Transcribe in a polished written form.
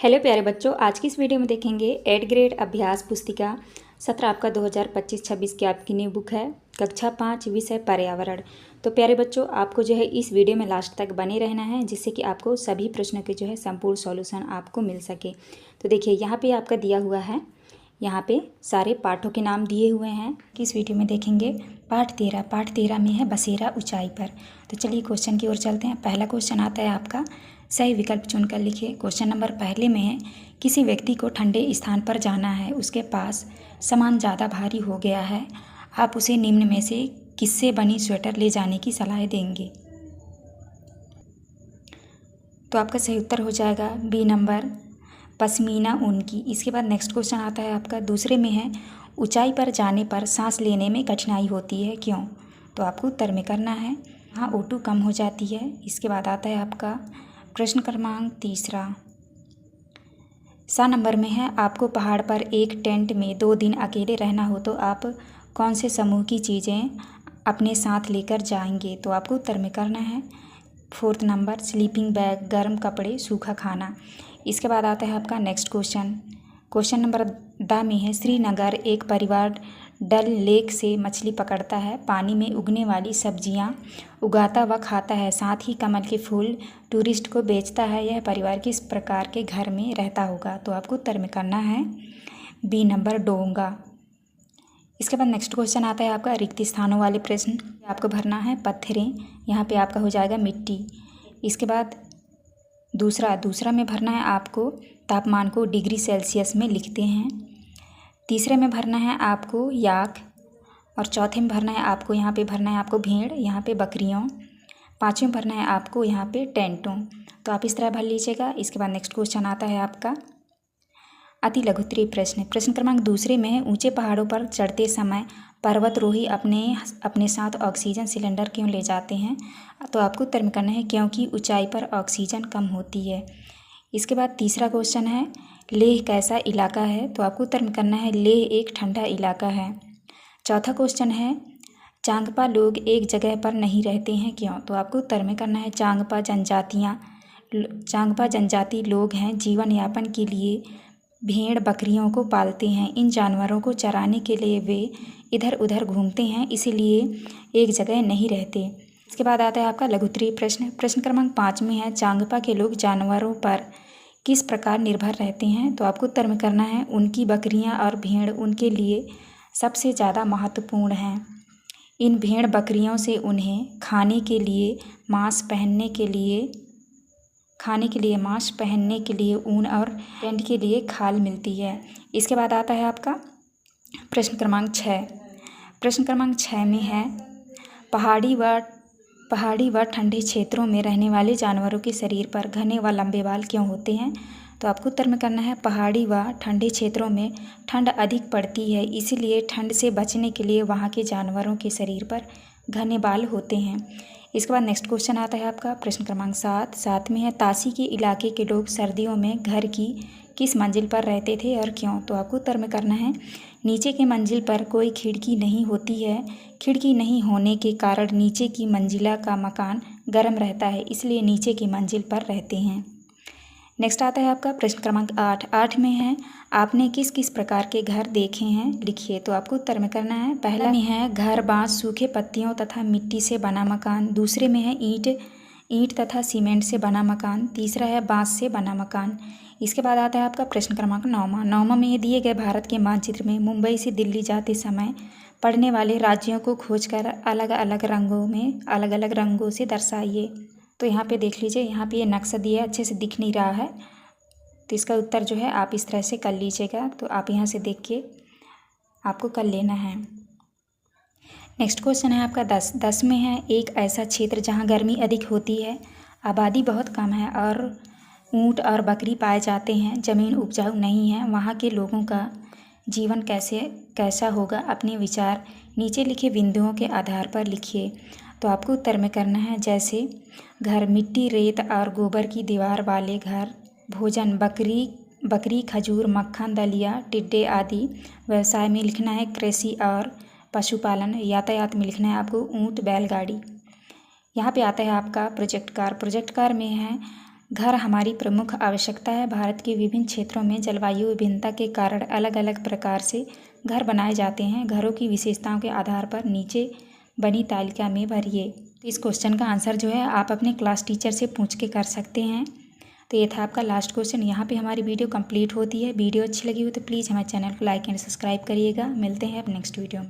Hello प्यारे बच्चों, आज की इस वीडियो में देखेंगे 8th ग्रेड अभ्यास पुस्तिका 17 आपका 2025-26 की आपकी न्यू बुक है कक्षा 5 विषय पर्यावरण। तो प्यारे बच्चों, आपको जो है इस वीडियो में लास्ट तक बने रहना है, जिससे कि आपको सभी प्रश्नों के जो है संपूर्ण सॉल्यूशन आपको मिल सके। तो देखिए यहाँ पे आपका दिया हुआ है, यहाँ पे सारे पाठों के नाम दिए हुए हैं कि इस वीडियो में देखेंगे। पाठ 13 में है बसेरा ऊंचाई पर। तो चलिए क्वेश्चन की ओर चलते हैं। पहला क्वेश्चन आता है आपका, सही विकल्प चुनकर लिखिए। क्वेश्चन नंबर पहले में है, किसी व्यक्ति को ठंडे स्थान पर जाना है, उसके पास सामान ज़्यादा भारी हो गया है, आप उसे निम्न में से किससे बनी स्वेटर ले जाने की सलाह देंगे। तो आपका सही उत्तर हो जाएगा बी नंबर, पश्मीना ऊन की। इसके बाद नेक्स्ट क्वेश्चन आता है आपका, दूसरे में है, ऊंचाई पर जाने पर सांस लेने में कठिनाई होती है, क्यों। तो आपको उत्तर में करना है, हाँ O2 कम हो जाती है। इसके बाद आता है आपका प्रश्न क्रमांक तीसरा, सा नंबर में है, आपको पहाड़ पर एक टेंट में 2 दिन अकेले रहना हो तो आप कौन से समूह की चीज़ें अपने साथ लेकर जाएंगे। तो आपको उत्तर में करना है 4th नंबर, स्लीपिंग बैग, गर्म कपड़े, सूखा खाना। इसके बाद आता है आपका next question, question number the में है, श्रीनगर एक परिवार डल लेक से मछली पकड़ता है, पानी में उगने वाली सब्जियां उगाता व खाता है, साथ ही कमल के फूल टूरिस्ट को बेचता है, यह परिवार किस प्रकार के घर में रहता होगा। तो आपको उत्तर में करना है बी नंबर, डोंगा। इसके बाद नेक्स्ट क्वेश्चन आता है आपका, रिक्त स्थानों वाले प्रश्न आपको भरना है पत्थरें, यहाँ पे आपका हो जाएगा मिट्टी। इसके बाद दूसरा में भरना है आपको तापमान को डिग्री सेल्सियस में लिखते हैं। तीसरे में भरना है आपको याक, और चौथे में भरना है आपको, यहाँ पे भरना है आपको भेड़, यहाँ पे बकरियों। पाँचवें में भरना है आपको यहाँ पे टेंटों। तो आप इस तरह भर लीजिएगा। इसके बाद नेक्स्ट क्वेश्चन आता है आपका अति लघुत्तरीय प्रश्न क्रमांक दूसरे में है, ऊंचे पहाड़ों पर चढ़ते समय पर्वतरोही अपने साथ ऑक्सीजन सिलेंडर क्यों ले जाते हैं। तो आपको उत्तर में करना है, क्योंकि ऊंचाई पर ऑक्सीजन कम होती है। इसके बाद तीसरा क्वेश्चन है, लेह कैसा इलाका है। तो आपको उत्तर में करना है, लेह एक ठंडा इलाका है। चौथा क्वेश्चन है, चांगपा लोग एक जगह पर नहीं रहते हैं, क्यों। तो आपको उत्तर में करना है, चांगपा जनजाति लोग हैं, जीवन यापन के लिए भेड़ बकरियों को पालते हैं, इन जानवरों को चराने के लिए वे इधर उधर घूमते हैं, इसीलिए एक जगह नहीं रहते। इसके बाद आता है आपका लघुत्तरीय प्रश्न क्रमांक 5 में है, चांगपा के लोग जानवरों पर किस प्रकार निर्भर रहते हैं। तो आपको उत्तर में करना है, उनकी बकरियां और भेड़ उनके लिए सबसे ज़्यादा महत्वपूर्ण हैं। इन भेड़ बकरियों से उन्हें खाने के लिए मांस, पहनने के लिए ऊन और टेंट के लिए खाल मिलती है। इसके बाद आता है आपका प्रश्न क्रमांक 6 में है, पहाड़ी व ठंडे क्षेत्रों में रहने वाले जानवरों के शरीर पर घने व लंबे बाल क्यों होते हैं। तो आपको उत्तर में करना है, पहाड़ी व ठंडे क्षेत्रों में ठंड अधिक पड़ती है, इसीलिए ठंड से बचने के लिए वहाँ के जानवरों के शरीर पर घने बाल होते हैं। इसके बाद नेक्स्ट क्वेश्चन आता है आपका प्रश्न क्रमांक 7 में है, तासी के इलाके के लोग सर्दियों में घर की किस मंजिल पर रहते थे और क्यों। तो आपको उत्तर में करना है, नीचे की मंजिल पर कोई खिड़की नहीं होती है, खिड़की नहीं होने के कारण नीचे की मंजिला का मकान गर्म रहता है, इसलिए नीचे की मंजिल पर रहते हैं। नेक्स्ट आता है आपका प्रश्न क्रमांक 8 में है, आपने किस किस प्रकार के घर देखे हैं, लिखिए। तो आपको उत्तर में करना है, पहला में है घर, बांस, सूखे पत्तियों तथा मिट्टी से बना मकान। दूसरे में है ईंट तथा सीमेंट से बना मकान। तीसरा है बांस से बना मकान। इसके बाद आता है आपका प्रश्न क्रमांक 9 में दिए गए भारत के मानचित्र में मुंबई से दिल्ली जाते समय पड़ने वाले राज्यों को खोजकर अलग अलग रंगों से दर्शाइए। तो यहाँ पे देख लीजिए, यहाँ पे ये नक्शा दिया है, अच्छे से दिख नहीं रहा है, तो इसका उत्तर जो है आप इस तरह से कर लीजिएगा। तो आप यहाँ से देख के आपको कर लेना है। नेक्स्ट क्वेश्चन है आपका 10 में है, एक ऐसा क्षेत्र जहाँ गर्मी अधिक होती है, आबादी बहुत कम है और ऊँट और बकरी पाए जाते हैं, ज़मीन उपजाऊ नहीं है, वहाँ के लोगों का जीवन कैसा होगा, अपने विचार नीचे लिखे बिंदुओं के आधार पर लिखिए। तो आपको उत्तर में करना है, जैसे घर, मिट्टी, रेत और गोबर की दीवार वाले घर, भोजन, बकरी, खजूर, मक्खन, दलिया, टिड्डे आदि। व्यवसाय में लिखना है कृषि और पशुपालन। यातायात में लिखना है आपको ऊँट, बैलगाड़ी। यहाँ पे आता है आपका प्रोजेक्ट कार में है, घर हमारी प्रमुख आवश्यकता है। भारत के विभिन्न क्षेत्रों में जलवायु विभिन्नता के कारण अलग अलग प्रकार से घर बनाए जाते हैं। घरों की विशेषताओं के आधार पर नीचे बनी तालिका में भरिए। तो इस क्वेश्चन का आंसर जो है आप अपने क्लास टीचर से पूछ के कर सकते हैं। तो ये था आपका लास्ट क्वेश्चन। यहाँ पे हमारी वीडियो कंप्लीट होती है। वीडियो अच्छी लगी हो तो प्लीज़ हमारे चैनल को लाइक एंड सब्सक्राइब करिएगा। मिलते हैं अब नेक्स्ट वीडियो में।